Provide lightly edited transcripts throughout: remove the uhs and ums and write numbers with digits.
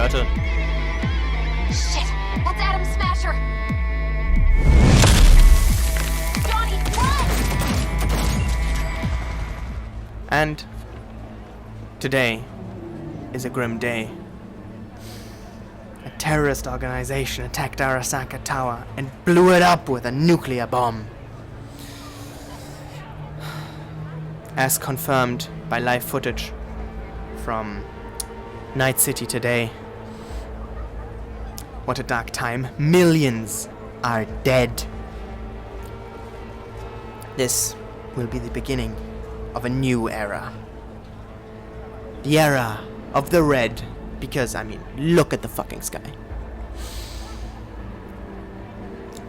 Turtle. Shit! That's Adam Smasher! Johnny, run! And today is a grim day. A terrorist organization attacked Arasaka Tower and blew it up with a nuclear bomb. As confirmed by live footage from Night City today. What a dark time. Millions are dead. This will be the beginning of a new era. The era of the red. Because, I mean, look at the fucking sky.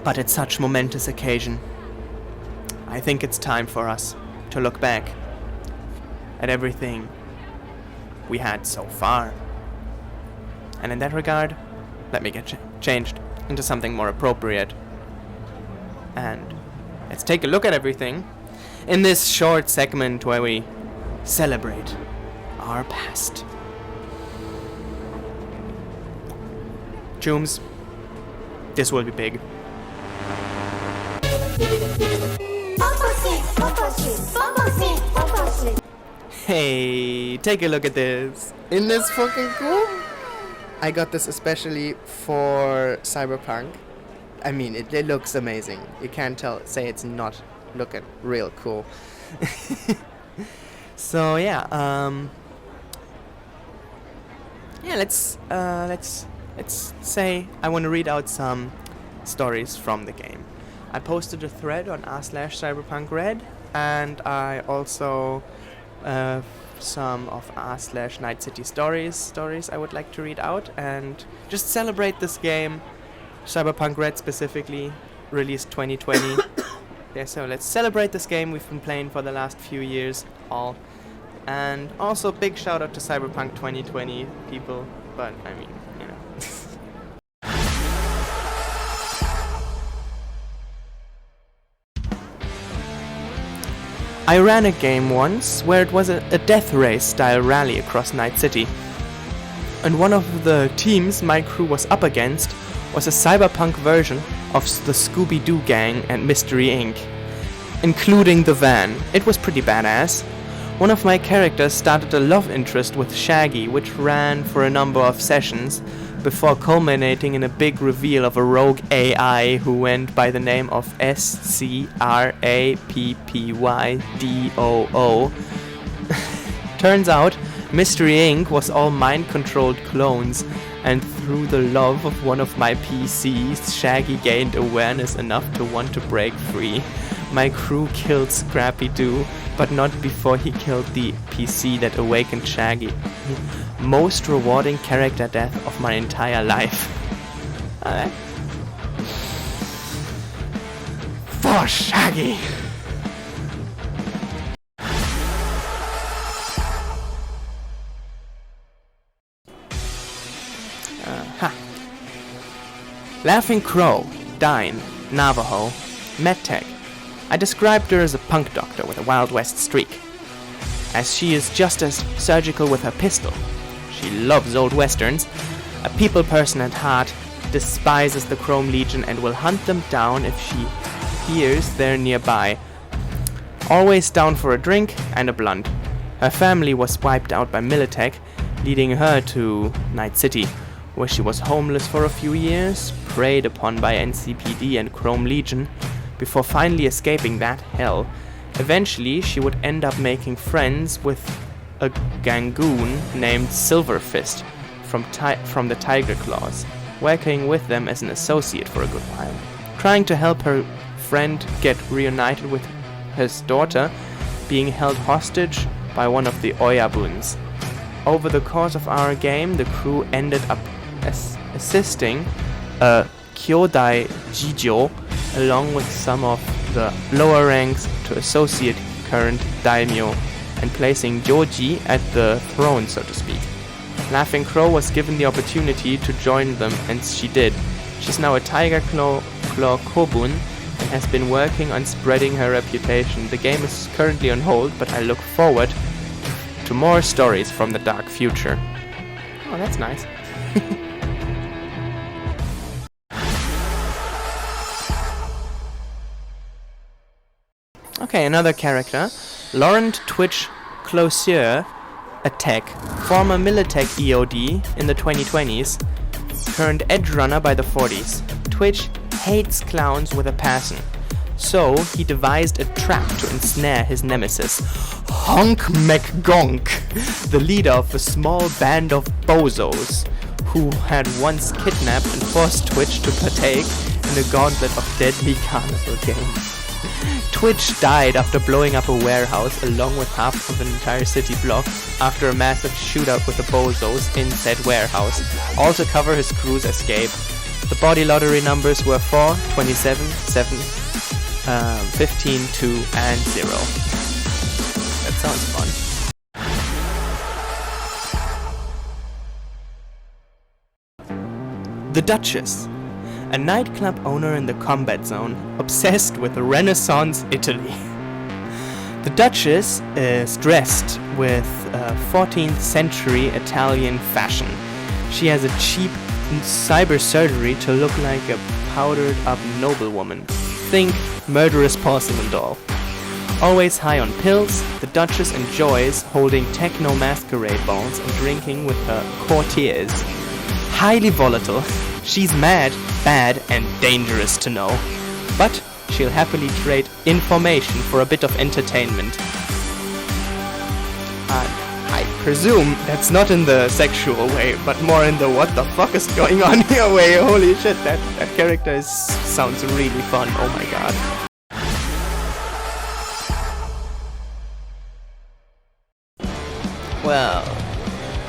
But at such momentous occasion, I think it's time for us to look back at everything we had so far. And in that regard, let me get changed into something more appropriate. And let's take a look at everything in this short segment where we celebrate our past. Chooms, this will be big. Hey, take a look at this. Isn't this fucking cool? I got this especially for Cyberpunk. I mean, it looks amazing. You can't say it's not looking real cool. So yeah, let's say I want to read out some stories from the game. I posted a thread on r/cyberpunkred, and I also some of r/Night City stories I would like to read out and just celebrate this game. Cyberpunk Red specifically, released 2020. Yeah, so let's celebrate this game we've been playing for the last few years all. And also big shout out to Cyberpunk 2020 people, but I mean, you know. I ran a game once where it was a death race style rally across Night City. And one of the teams my crew was up against was a cyberpunk version of the Scooby-Doo gang and Mystery Inc., including the van. It was pretty badass. One of my characters started a love interest with Shaggy, which ran for a number of sessions, before culminating in a big reveal of a rogue AI who went by the name of SCRAPPYDOO. Turns out, Mystery Inc. was all mind-controlled clones, and through the love of one of my PCs, Shaggy gained awareness enough to want to break free. My crew killed Scrappy-Doo, but not before he killed the PC that awakened Shaggy. Most rewarding character death of my entire life. For Shaggy! Laughing Crow, Dine, Navajo, MedTech. I described her as a punk doctor with a Wild West streak, as she is just as surgical with her pistol. She loves old westerns, a people person at heart, despises the Chrome Legion and will hunt them down if she hears they're nearby. Always down for a drink and a blunt. Her family was wiped out by Militech, leading her to Night City, where she was homeless for a few years, preyed upon by NCPD and Chrome Legion, before finally escaping that hell. Eventually, she would end up making friends with a gangoon named Silverfist from the Tiger Claws, working with them as an associate for a good while. Trying to help her friend get reunited with his daughter, being held hostage by one of the Oyabuns. Over the course of our game, the crew ended up assisting Kyodai Jijo along with some of the lower ranks to associate current daimyo and placing Joji at the throne, so to speak. Laughing Crow was given the opportunity to join them, and she did. She's now a Tiger Claw Kobun and has been working on spreading her reputation. The game is currently on hold, but I look forward to more stories from the dark future. Oh, that's nice. Okay, another character. Laurent Twitch Closier Attack, former Militech EOD in the 2020s, turned edge runner by the 40s. Twitch hates clowns with a passion, so he devised a trap to ensnare his nemesis, Honk McGonk, the leader of a small band of bozos, who had once kidnapped and forced Twitch to partake in a gauntlet of deadly carnival games. Twitch died after blowing up a warehouse along with half of an entire city block after a massive shootout with the bozos in said warehouse, all to cover his crew's escape. The body lottery numbers were 4, 27, 7, 15, 2, and 0. That sounds fun. The Duchess, a nightclub owner in the combat zone, obsessed with Renaissance Italy. The Duchess is dressed with 14th century Italian fashion. She has a cheap cyber surgery to look like a powdered up noblewoman. Think murderous porcelain doll. Always high on pills, the Duchess enjoys holding techno masquerade balls and drinking with her courtiers. Highly volatile, she's mad, bad, and dangerous to know. But she'll happily trade information for a bit of entertainment. I presume that's not in the sexual way, but more in the what the fuck is going on here way. Holy shit, that character sounds really fun, oh my god. Well,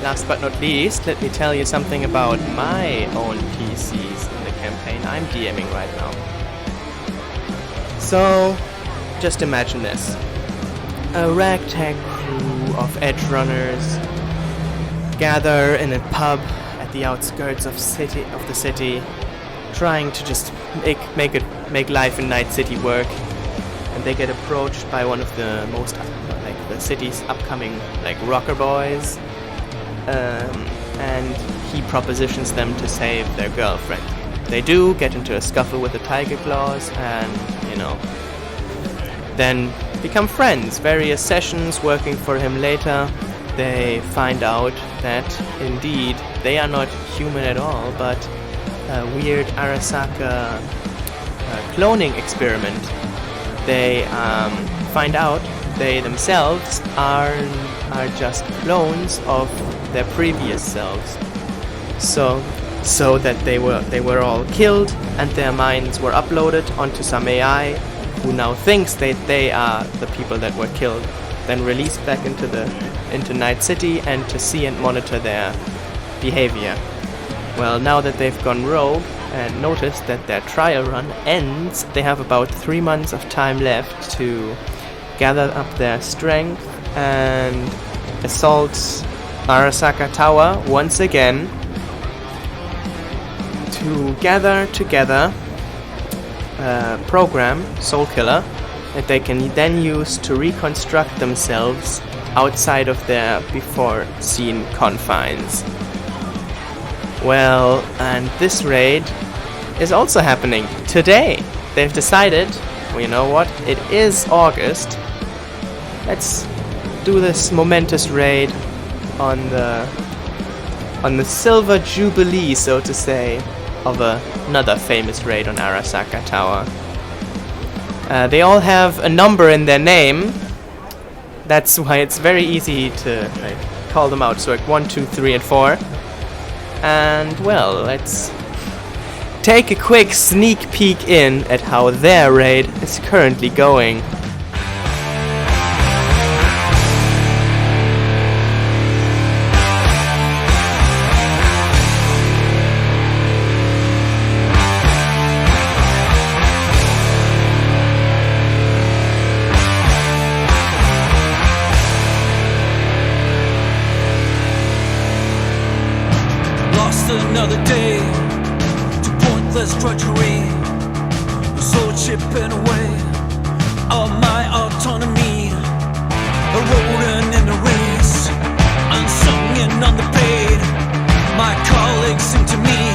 last but not least, let me tell you something about my own PCs in the campaign I'm DMing right now. So, just imagine this. A ragtag crew of edge runners gather in a pub at the outskirts of the city, trying to just make life in Night City work. And they get approached by one of the the city's upcoming rocker boys, and he propositions them to save their girlfriend. They do get into a scuffle with the Tiger Claws, and then become friends. Various sessions working for him later, they find out that indeed they are not human at all, but a weird Arasaka cloning experiment. They find out they themselves are just clones of their previous selves. So that they were all killed and their minds were uploaded onto some AI who now thinks that they are the people that were killed, then released back into Night City and to see and monitor their behavior. Well, now that they've gone rogue and noticed that their trial run ends, they have about 3 months of time left to gather up their strength and assault Arasaka Tower once again to gather together a program, Soul Killer, that they can then use to reconstruct themselves outside of their before-seen confines. Well, and this raid is also happening today. They've decided, well, you know what, it is August. Let's do this momentous raid on the silver jubilee, so to say, of another famous raid on Arasaka Tower. They all have a number in their name. That's why it's very easy to call them out. So 1, 2, 3, and 4. And well, let's take a quick sneak peek in at how their raid is currently going. Another day to pointless drudgery, sword chipping away all my autonomy, a rodent in the race, unsung and underpaid. My colleagues sing to me.